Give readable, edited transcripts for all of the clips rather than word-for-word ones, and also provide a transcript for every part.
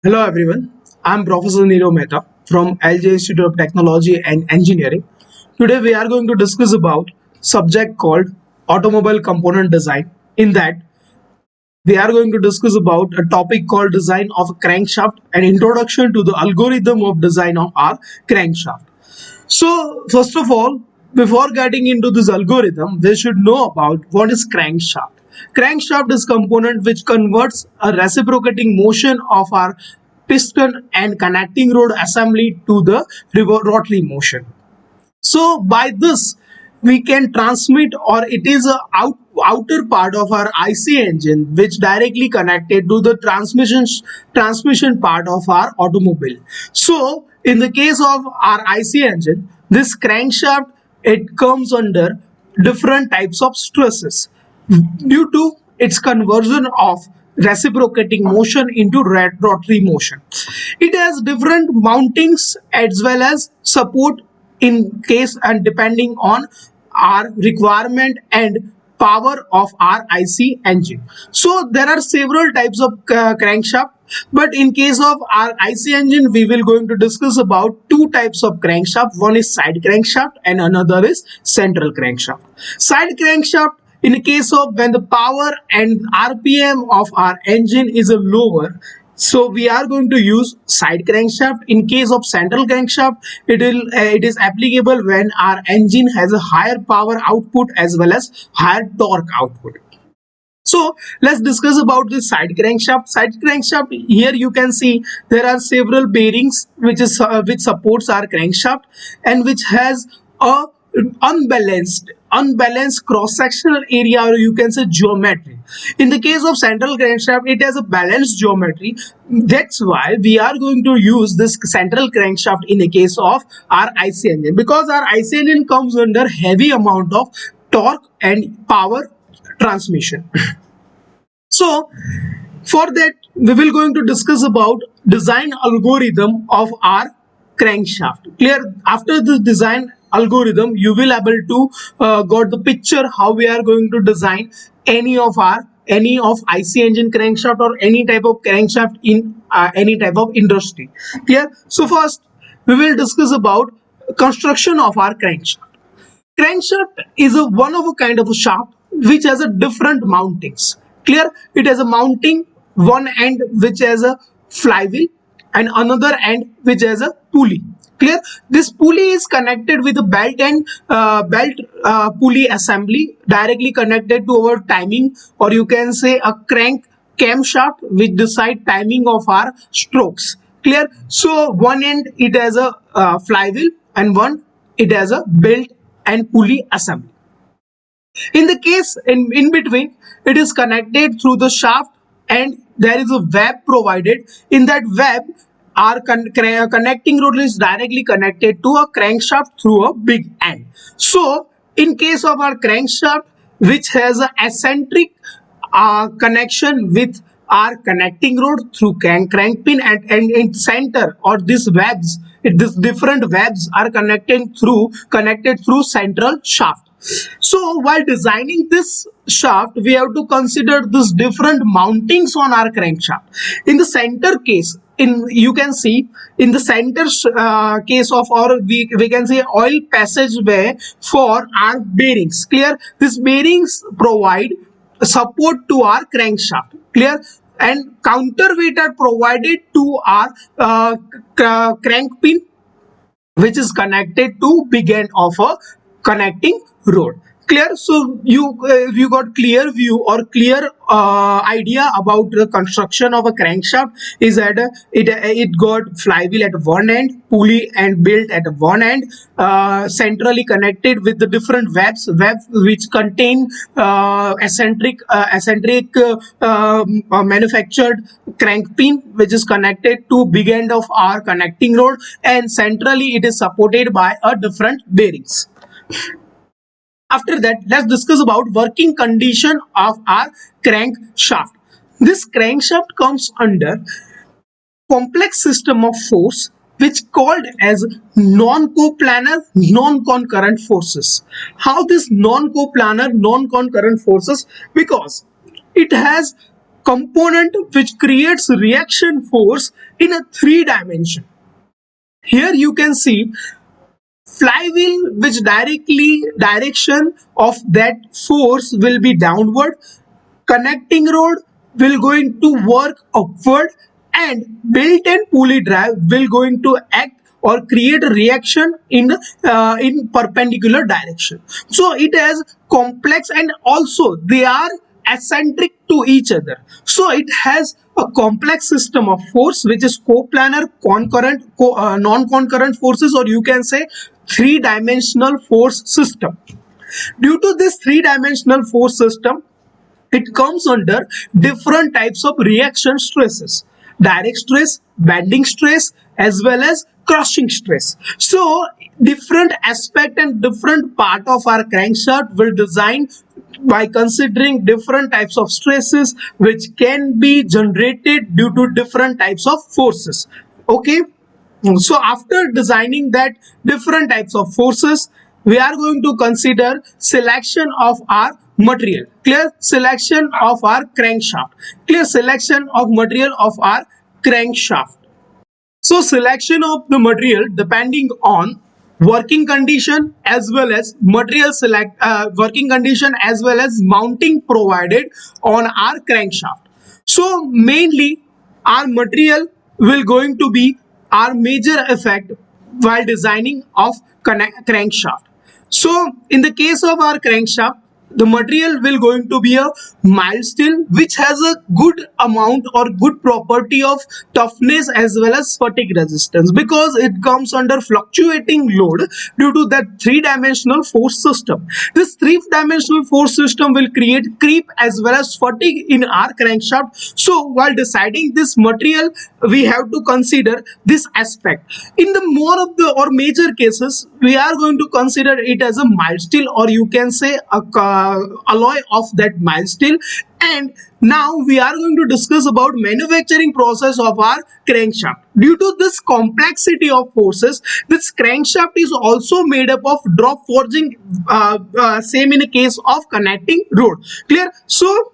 Hello everyone, I'm Professor Niro Mehta from LJ Institute of Technology and Engineering. Today we are going to discuss about subject called automobile component design. In that we are going to discuss about a topic called design of a crankshaft and introduction to the algorithm of design of our crankshaft. So first of all, before getting into this algorithm, we should know about what is crankshaft. Crankshaft is component which converts a reciprocating motion of our piston and connecting rod assembly to the rotary motion. So by this we can transmit, or it is a outer part of our IC engine which directly connected to the transmission part of our automobile. So in the case of our IC engine, this crankshaft, it comes under different types of stresses due to its conversion of reciprocating motion into rotary motion. It has different mountings as well as support in case and depending on our requirement and power of our IC engine. So there are several types of crankshaft, but in case of our IC engine we will going to discuss about two types of crankshaft. One is side crankshaft and another is central crankshaft. Side crankshaft, in case of when the power and RPM of our engine is a lower, so we are going to use side crankshaft. In case of central crankshaft, it is applicable when our engine has a higher power output as well as higher torque output. So let's discuss about the side crankshaft. Side crankshaft, here you can see there are several bearings which supports our crankshaft and which has a unbalanced cross sectional area, or you can say geometry. In the case of central crankshaft, it has a balanced geometry. That's why we are going to use this central crankshaft in the case of our IC engine, because our IC engine comes under heavy amount of torque and power transmission. So for that we will going to discuss about design algorithm of our crankshaft. Clear? After the design algorithm you will able to got the picture how we are going to design any of IC engine crankshaft or any type of crankshaft in any type of industry. Clear? So first we will discuss about construction of our crankshaft. Crankshaft is a one of a kind of a shaft which has a different mountings. Clear? It has a mounting one end which has a flywheel and another end which has a pulley. Clear? This pulley is connected with a belt and belt pulley assembly directly connected to our timing, or you can say a crank camshaft which decide timing of our strokes. Clear? So one end it has a flywheel and one it has a belt and pulley assembly. In the case in between, it is connected through the shaft and there is a web provided. In that web, our connecting rod is directly connected to a crankshaft through a big end. So in case of our crankshaft which has an eccentric connection with our connecting rod through crank pin, and in center, or these webs, these different webs are connected through central shaft. So while designing this shaft we have to consider these different mountings on our crankshaft. In the center case, in you can see in the center case of, or we can say oil passageway for our bearings. Clear? These bearings provide support to our crankshaft. Clear? And counterweight are provided to our crank pin which is connected to big end of a connecting rod. Clear? So you got clear view or clear idea about the construction of a crankshaft. Is that it got flywheel at one end, pulley and belt at one end, centrally connected with the different webs which contain eccentric manufactured crank pin which is connected to big end of our connecting rod, and centrally it is supported by a different bearings. After that, let's discuss about working condition of our crankshaft. This crankshaft comes under complex system of force which called as non-coplanar non-concurrent forces. How this non-coplanar non-concurrent forces? Because it has component which creates reaction force in a three dimension. Here you can see flywheel, which direction of that force will be downward. Connecting rod will going to work upward, and built-in pulley drive will going to act or create a reaction in perpendicular direction. So it has complex, and also they are eccentric to each other. So it has a complex system of force which is coplanar, concurrent, non-concurrent forces, or you can say three-dimensional force system. Due to this three-dimensional force system, it comes under different types of reaction stresses: direct stress, bending stress, as well as crushing stress. So different aspect and different part of our crankshaft will design by considering different types of stresses which can be generated due to different types of forces. Okay, so after designing that different types of forces, we are going to consider selection of our material. Clear? Selection of our crankshaft. Clear? Selection of material of our crankshaft. So selection of the material depending on working condition as well as working condition as well as mounting provided on our crankshaft. So mainly our material will going to be our major effect while designing of crankshaft. So in the case of our crankshaft, the material will going to be a mild steel which has a good amount or good property of toughness as well as fatigue resistance, because it comes under fluctuating load due to that three-dimensional force system. This three-dimensional force system will create creep as well as fatigue in our crankshaft. So while deciding this material, we have to consider this aspect. In the more of the or major cases, we are going to consider it as a mild steel, or you can say a alloy of that mild steel. And now we are going to discuss about manufacturing process of our crankshaft. Due to this complexity of forces, this crankshaft is also made up of drop forging, same in a case of connecting rod. Clear? So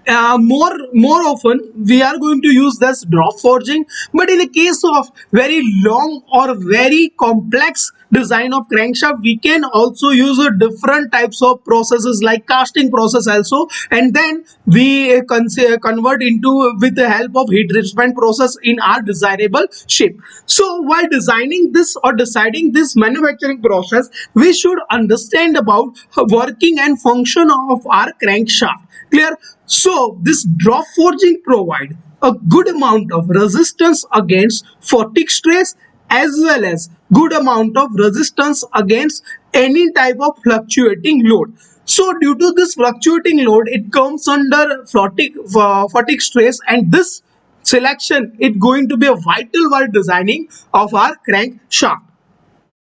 more often we are going to use this drop forging, but in the case of very long or very complex design of crankshaft, we can also use a different types of processes like casting process also, and then we convert into with the help of heat treatment process in our desirable shape. So while designing this or deciding this manufacturing process, we should understand about working and function of our crankshaft. Clear? So this drop forging provide a good amount of resistance against fatigue stress as well as good amount of resistance against any type of fluctuating load. So due to this fluctuating load, it comes under fatigue stress, and this selection is going to be a vital while designing of our crankshaft.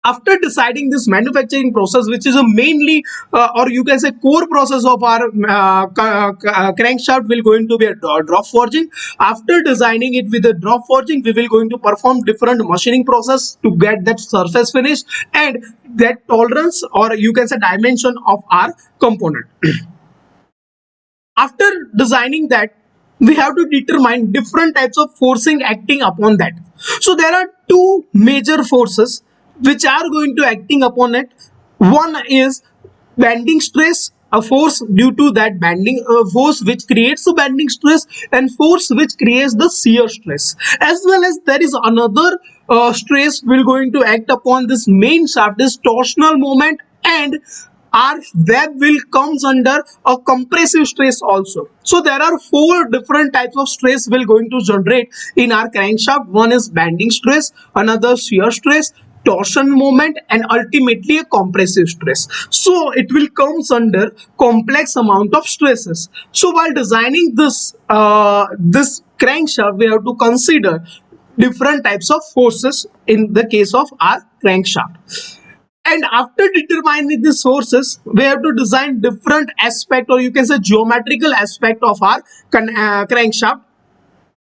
After deciding this manufacturing process, which is a mainly or you can say core process of our crankshaft, will going to be a drop forging. After designing it with a drop forging, we will going to perform different machining process to get that surface finish and that tolerance or you can say dimension of our component. After designing that, we have to determine different types of forcing acting upon that. So there are two major forces which are going to acting upon it. One is bending stress, a force due to that bending force which creates the bending stress, and force which creates the shear stress. As well as there is another stress will going to act upon this main shaft is torsional moment, and our web will comes under a compressive stress also. So there are four different types of stress will going to generate in our crankshaft. One is bending stress, another shear stress, torsion moment, and ultimately a compressive stress. So it will comes under complex amount of stresses. So while designing this this crankshaft, we have to consider different types of forces in the case of our crankshaft. And after determining the sources, we have to design different aspect or you can say geometrical aspect of our crankshaft.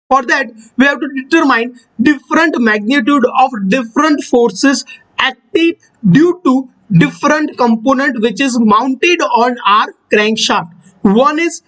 For that, we have to determine different magnitude of different forces acting due to different component which is mounted on our crankshaft. One is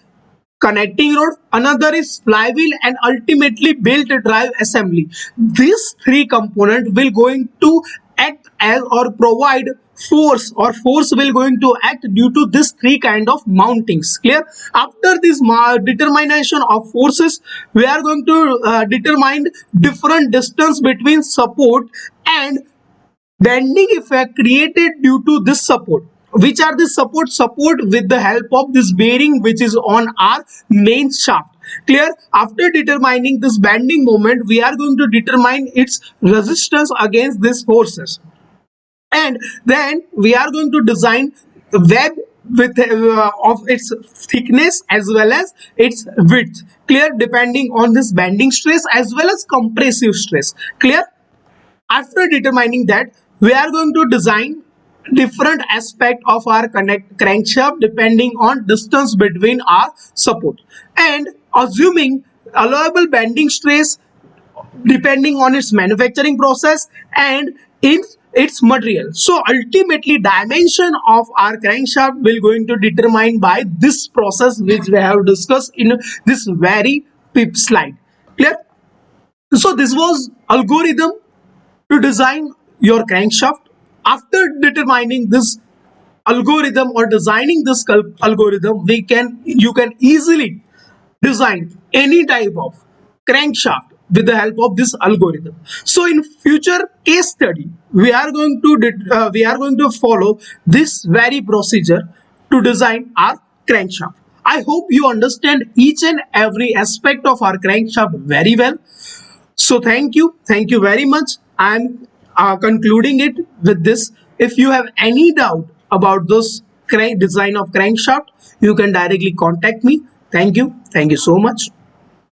connecting rod, another is flywheel, and ultimately belt drive assembly. These three components will going to act as or provide force, or force will going to act due to this three kind of mountings. Clear? After this determination of forces, we are going to determine different distance between support and bending effect created due to this support. Which are the support with the help of this bearing which is on our main shaft. Clear? After determining this bending moment, we are going to determine its resistance against these forces, and then we are going to design the web with of its thickness as well as its width. Clear? Depending on this bending stress as well as compressive stress. Clear? After determining that, we are going to design different aspect of our crankshaft depending on distance between our support, and assuming allowable bending stress depending on its manufacturing process and in its material. So ultimately dimension of our crankshaft will going to determine by this process which we have discussed in this very pip slide. Clear? So this was algorithm to design your crankshaft. After determining this algorithm or designing this algorithm, you can easily design any type of crankshaft with the help of this algorithm. So in future case study, we are going to follow this very procedure to design our crankshaft. I hope you understand each and every aspect of our crankshaft very well. So thank you very much. I'm concluding it with this. If you have any doubt about this crank design of crankshaft, you can directly contact me. Thank you so much.